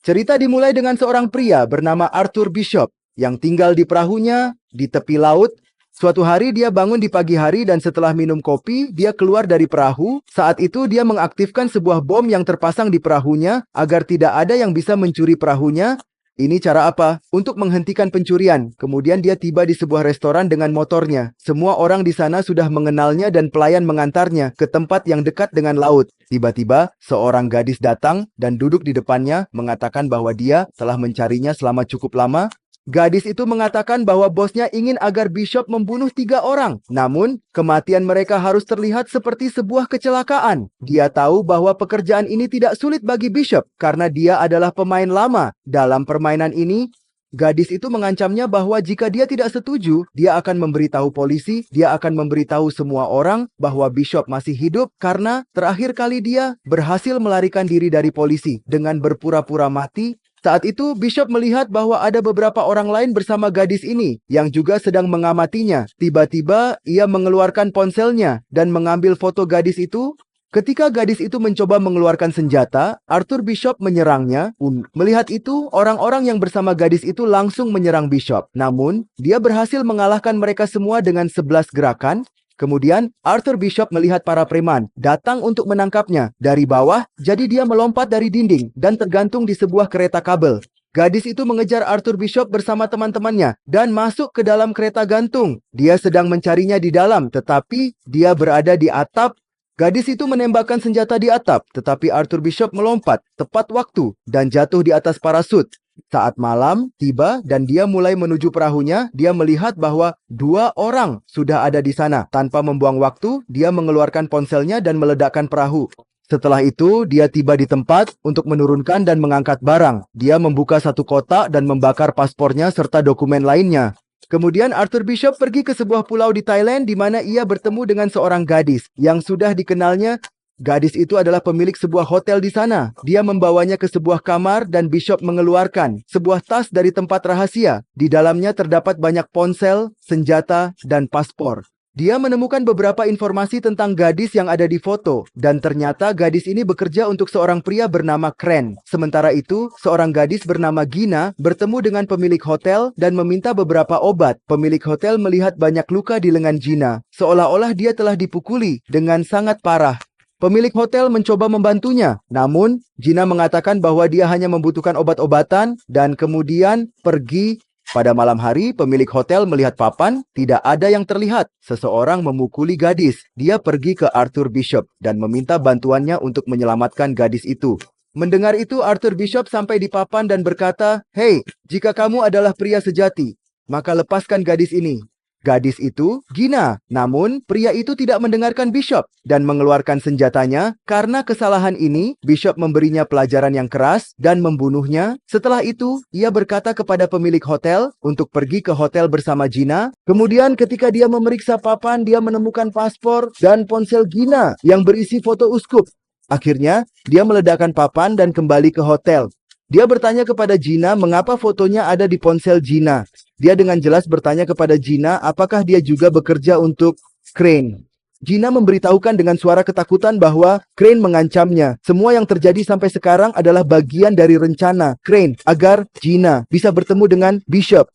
Cerita dimulai dengan seorang pria bernama Arthur Bishop yang tinggal di perahunya di tepi laut. Suatu hari dia bangun di pagi hari dan setelah minum kopi, dia keluar dari perahu. Saat itu dia mengaktifkan sebuah bom yang terpasang di perahunya agar tidak ada yang bisa mencuri perahunya. Ini cara apa? Untuk menghentikan pencurian. Kemudian dia tiba di sebuah restoran dengan motornya. Semua orang di sana sudah mengenalnya dan pelayan mengantarnya ke tempat yang dekat dengan laut. Tiba-tiba, seorang gadis datang dan duduk di depannya mengatakan bahwa dia telah mencarinya selama cukup lama. Gadis itu mengatakan bahwa bosnya ingin agar Bishop membunuh 3 orang. Namun, kematian mereka harus terlihat seperti sebuah kecelakaan. Dia tahu bahwa pekerjaan ini tidak sulit bagi Bishop karena dia adalah pemain lama. Dalam permainan ini, gadis itu mengancamnya bahwa jika dia tidak setuju, dia akan memberitahu polisi, dia akan memberitahu semua orang bahwa Bishop masih hidup karena terakhir kali dia berhasil melarikan diri dari polisi dengan berpura-pura mati. Saat itu, Bishop melihat bahwa ada beberapa orang lain bersama gadis ini yang juga sedang mengamatinya. Tiba-tiba, ia mengeluarkan ponselnya dan mengambil foto gadis itu. Ketika gadis itu mencoba mengeluarkan senjata, Arthur Bishop menyerangnya. Melihat itu, orang-orang yang bersama gadis itu langsung menyerang Bishop. Namun, dia berhasil mengalahkan mereka semua dengan 11 gerakan. Kemudian, Arthur Bishop melihat para preman datang untuk menangkapnya dari bawah, jadi dia melompat dari dinding dan tergantung di sebuah kereta kabel. Gadis itu mengejar Arthur Bishop bersama teman-temannya dan masuk ke dalam kereta gantung. Dia sedang mencarinya di dalam, tetapi dia berada di atap. Gadis itu menembakkan senjata di atap, tetapi Arthur Bishop melompat tepat waktu dan jatuh di atas parasut. Saat malam tiba dan dia mulai menuju perahunya, dia melihat bahwa 2 orang sudah ada di sana. Tanpa membuang waktu, dia mengeluarkan ponselnya dan meledakkan perahu. Setelah itu, dia tiba di tempat untuk menurunkan dan mengangkat barang. Dia membuka satu kotak dan membakar paspornya serta dokumen lainnya. Kemudian Arthur Bishop pergi ke sebuah pulau di Thailand di mana ia bertemu dengan seorang gadis yang sudah dikenalnya. Gadis itu adalah pemilik sebuah hotel di sana. Dia membawanya ke sebuah kamar dan Bishop mengeluarkan sebuah tas dari tempat rahasia. Di dalamnya terdapat banyak ponsel, senjata, dan paspor. Dia menemukan beberapa informasi tentang gadis yang ada di foto. Dan ternyata gadis ini bekerja untuk seorang pria bernama Crane. Sementara itu, seorang gadis bernama Gina bertemu dengan pemilik hotel dan meminta beberapa obat. Pemilik hotel melihat banyak luka di lengan Gina. Seolah-olah dia telah dipukuli dengan sangat parah. Pemilik hotel mencoba membantunya, namun Gina mengatakan bahwa dia hanya membutuhkan obat-obatan dan kemudian pergi. Pada malam hari, pemilik hotel melihat papan, tidak ada yang terlihat. Seseorang memukuli gadis. Dia pergi ke Arthur Bishop dan meminta bantuannya untuk menyelamatkan gadis itu. Mendengar itu, Arthur Bishop sampai di papan dan berkata, "Hei, jika kamu adalah pria sejati, maka lepaskan gadis ini." Gadis itu Gina. Namun, pria itu tidak mendengarkan Bishop dan mengeluarkan senjatanya. Karena kesalahan ini, Bishop memberinya pelajaran yang keras dan membunuhnya. Setelah itu, ia berkata kepada pemilik hotel untuk pergi ke hotel bersama Gina. Kemudian ketika dia memeriksa papan, dia menemukan paspor dan ponsel Gina yang berisi foto uskup. Akhirnya, dia meledakkan papan dan kembali ke hotel. Dia bertanya kepada Gina mengapa fotonya ada di ponsel Gina. Dia dengan jelas bertanya kepada Gina apakah dia juga bekerja untuk Crane. Gina memberitahukan dengan suara ketakutan bahwa Crane mengancamnya. Semua yang terjadi sampai sekarang adalah bagian dari rencana Crane agar Gina bisa bertemu dengan Bishop.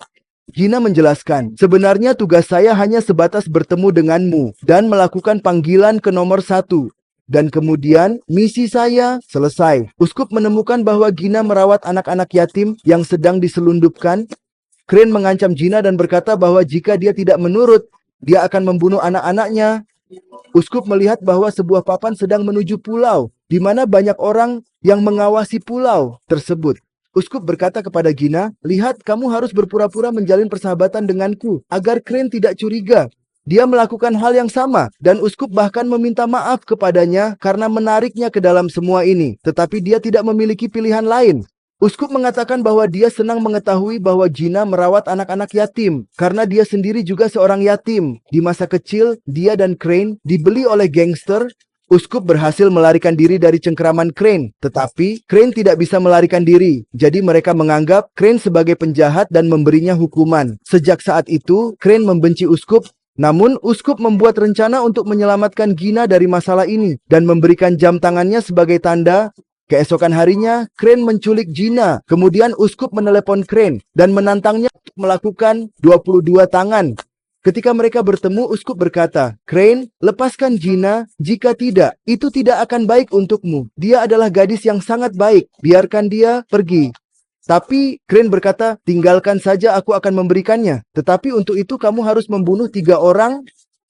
Gina menjelaskan, sebenarnya tugas saya hanya sebatas bertemu denganmu dan melakukan panggilan ke nomor 1. Dan kemudian, misi saya selesai. Uskup menemukan bahwa Gina merawat anak-anak yatim yang sedang diselundupkan. Crane mengancam Gina dan berkata bahwa jika dia tidak menurut, dia akan membunuh anak-anaknya. Uskup melihat bahwa sebuah papan sedang menuju pulau, di mana banyak orang yang mengawasi pulau tersebut. Uskup berkata kepada Gina, "Lihat, kamu harus berpura-pura menjalin persahabatan denganku, agar Crane tidak curiga." Dia melakukan hal yang sama, dan uskup bahkan meminta maaf kepadanya karena menariknya ke dalam semua ini. Tetapi dia tidak memiliki pilihan lain. Uskup mengatakan bahwa dia senang mengetahui bahwa Gina merawat anak-anak yatim, karena dia sendiri juga seorang yatim. Di masa kecil, dia dan Crane dibeli oleh gangster. Uskup berhasil melarikan diri dari cengkeraman Crane, tetapi Crane tidak bisa melarikan diri. Jadi mereka menganggap Crane sebagai penjahat dan memberinya hukuman. Sejak saat itu, Crane membenci uskup. Namun, uskup membuat rencana untuk menyelamatkan Gina dari masalah ini dan memberikan jam tangannya sebagai tanda Keesokan harinya, Crane menculik Gina. Kemudian uskup menelepon Crane dan menantangnya untuk melakukan 22 tangan. Ketika mereka bertemu, uskup berkata, "Crane, lepaskan Gina. Jika tidak, itu tidak akan baik untukmu. Dia adalah gadis yang sangat baik. Biarkan dia pergi." Tapi Crane berkata, "Tinggalkan saja, aku akan memberikannya. Tetapi untuk itu kamu harus membunuh 3 orang."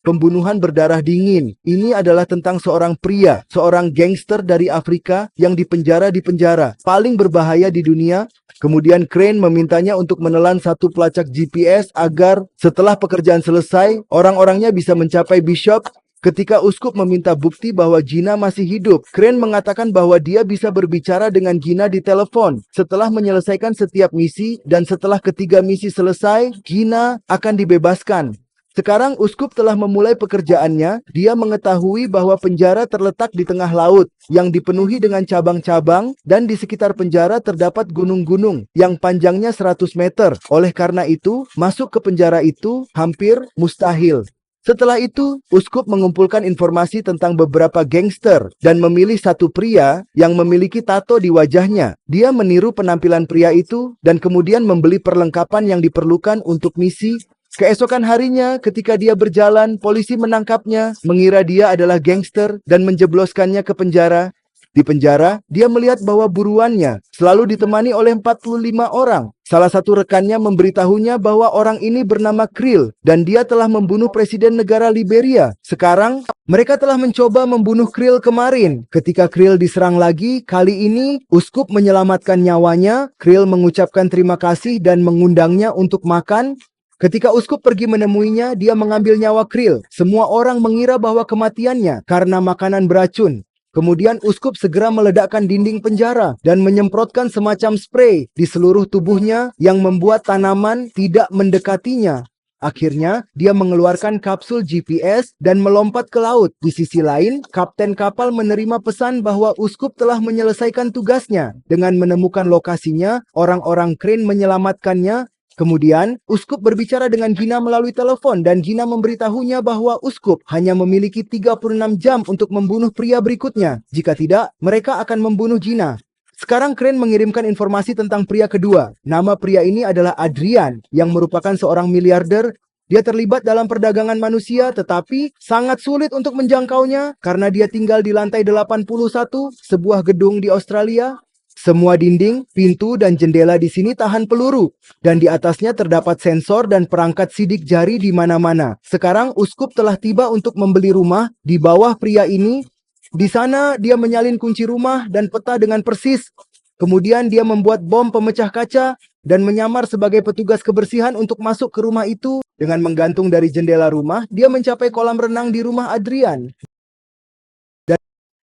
Pembunuhan berdarah dingin. Ini adalah tentang seorang pria, seorang gangster dari Afrika yang dipenjara di penjara paling berbahaya di dunia. Kemudian Crane memintanya untuk menelan satu pelacak GPS agar setelah pekerjaan selesai, orang-orangnya bisa mencapai Bishop. Ketika uskup meminta bukti bahwa Gina masih hidup, Crane mengatakan bahwa dia bisa berbicara dengan Gina di telepon. Setelah menyelesaikan setiap misi dan setelah ketiga misi selesai, Gina akan dibebaskan. Sekarang uskup telah memulai pekerjaannya. Dia mengetahui bahwa penjara terletak di tengah laut yang dipenuhi dengan cabang-cabang dan di sekitar penjara terdapat gunung-gunung yang panjangnya 100 meter. Oleh karena itu, masuk ke penjara itu hampir mustahil. Setelah itu, uskup mengumpulkan informasi tentang beberapa gangster dan memilih satu pria yang memiliki tato di wajahnya. Dia meniru penampilan pria itu dan kemudian membeli perlengkapan yang diperlukan untuk misi. Keesokan harinya, ketika dia berjalan, polisi menangkapnya, mengira dia adalah gangster dan menjebloskannya ke penjara. Di penjara, dia melihat bahwa buruannya selalu ditemani oleh 45 orang. Salah satu rekannya memberitahunya bahwa orang ini bernama Krill dan dia telah membunuh presiden negara Liberia. Sekarang, mereka telah mencoba membunuh Krill kemarin. Ketika Krill diserang lagi, kali ini uskup menyelamatkan nyawanya. Krill mengucapkan terima kasih dan mengundangnya untuk makan. Ketika uskup pergi menemuinya, dia mengambil nyawa Krill. Semua orang mengira bahwa kematiannya karena makanan beracun. Kemudian uskup segera meledakkan dinding penjara dan menyemprotkan semacam spray di seluruh tubuhnya yang membuat tanaman tidak mendekatinya. Akhirnya, dia mengeluarkan kapsul GPS dan melompat ke laut. Di sisi lain, kapten kapal menerima pesan bahwa uskup telah menyelesaikan tugasnya. Dengan menemukan lokasinya, orang-orang Crane menyelamatkannya. Kemudian, uskup berbicara dengan Gina melalui telepon dan Gina memberitahunya bahwa uskup hanya memiliki 36 jam untuk membunuh pria berikutnya. Jika tidak, mereka akan membunuh Gina. Sekarang Crane mengirimkan informasi tentang pria kedua. Nama pria ini adalah Adrian, yang merupakan seorang miliarder. Dia terlibat dalam perdagangan manusia, tetapi sangat sulit untuk menjangkaunya karena dia tinggal di lantai 81, sebuah gedung di Australia. Semua dinding, pintu, dan jendela di sini tahan peluru. Dan di atasnya terdapat sensor dan perangkat sidik jari di mana-mana. Sekarang uskup telah tiba untuk membeli rumah di bawah pria ini. Di sana dia menyalin kunci rumah dan peta dengan persis. Kemudian dia membuat bom pemecah kaca dan menyamar sebagai petugas kebersihan untuk masuk ke rumah itu. Dengan menggantung dari jendela rumah, dia mencapai kolam renang di rumah Adrian.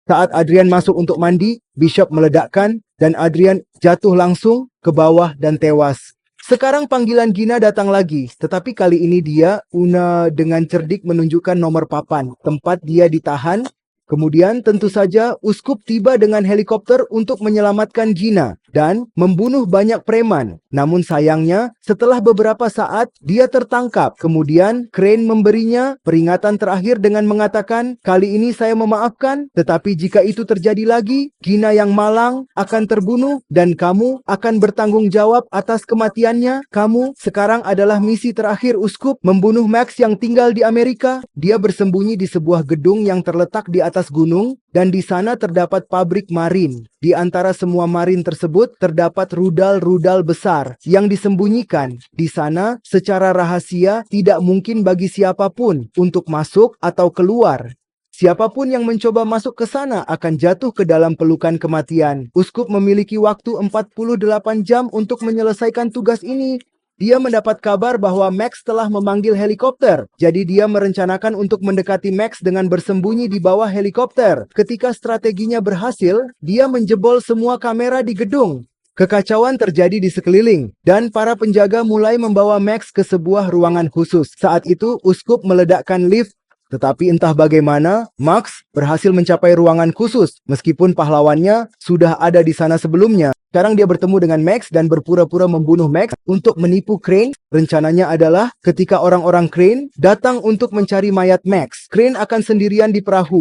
Saat Adrian masuk untuk mandi, Bishop meledakkan dan Adrian jatuh langsung ke bawah dan tewas. Sekarang panggilan Gina datang lagi, tetapi kali ini dia, Una dengan cerdik menunjukkan nomor papan, tempat dia ditahan. Kemudian tentu saja uskup tiba dengan helikopter untuk menyelamatkan Gina dan membunuh banyak preman. Namun sayangnya, setelah beberapa saat, dia tertangkap. Kemudian, Crane memberinya peringatan terakhir dengan mengatakan, "Kali ini saya memaafkan, tetapi jika itu terjadi lagi, Gina yang malang akan terbunuh dan kamu akan bertanggung jawab atas kematiannya. Kamu sekarang adalah misi terakhir uskup, membunuh Max yang tinggal di Amerika." Dia bersembunyi di sebuah gedung yang terletak di atas gunung, dan di sana terdapat pabrik marin. Di antara semua marin tersebut terdapat rudal-rudal besar yang disembunyikan. Di sana secara rahasia tidak mungkin bagi siapapun untuk masuk atau keluar. Siapapun yang mencoba masuk ke sana akan jatuh ke dalam pelukan kematian. Uskup memiliki waktu 48 jam untuk menyelesaikan tugas ini. Dia mendapat kabar bahwa Max telah memanggil helikopter. Jadi dia merencanakan untuk mendekati Max dengan bersembunyi di bawah helikopter. Ketika strateginya berhasil, dia menjebol semua kamera di gedung. Kekacauan terjadi di sekeliling, dan para penjaga mulai membawa Max ke sebuah ruangan khusus. Saat itu, uskup meledakkan lift. Tetapi entah bagaimana, Max berhasil mencapai ruangan khusus, meskipun pahlawannya sudah ada di sana sebelumnya. Sekarang dia bertemu dengan Max dan berpura-pura membunuh Max untuk menipu Crane. Rencananya adalah ketika orang-orang Crane datang untuk mencari mayat Max, Crane akan sendirian di perahu.